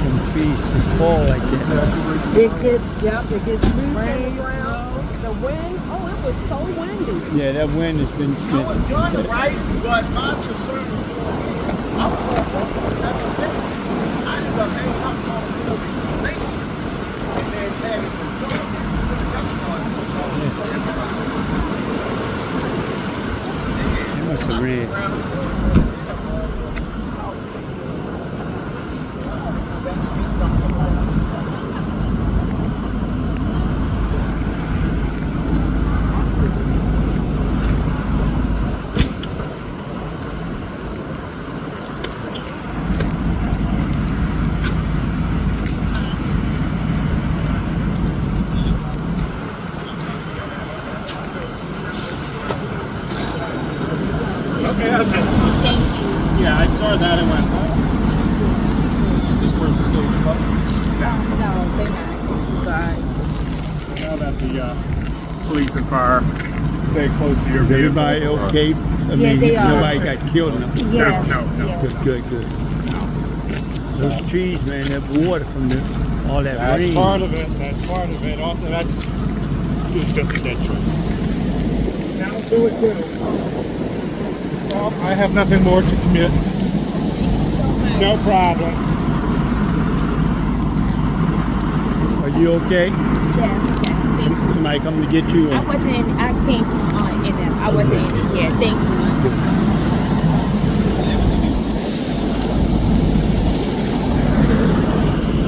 them trees just fall like that. It gets loose in the Rain, ground. The wind, oh, it was so windy. Yeah, that wind has been. I was doing it right, but my concern was I was on board for 7 days. I ended up hanging up on the station and then tagging the zone. It must have ran. Okay, that's it. Yeah, I saw that and went, oh. This where's the city club? No, they're not. But Now that the police and fire stay close to your Is vehicle. everybody okay? I mean, they are. nobody got killed. No. yeah, No. yeah. Good. Those trees, man, that water from all that That's rain. part of it. That's part of it. Also, that's just a dead tree. Now do it too. Well, I have nothing more to commit. No problem. Are you okay? Yeah. Somebody coming to get you? I came in them. I wasn't in here. Thank you.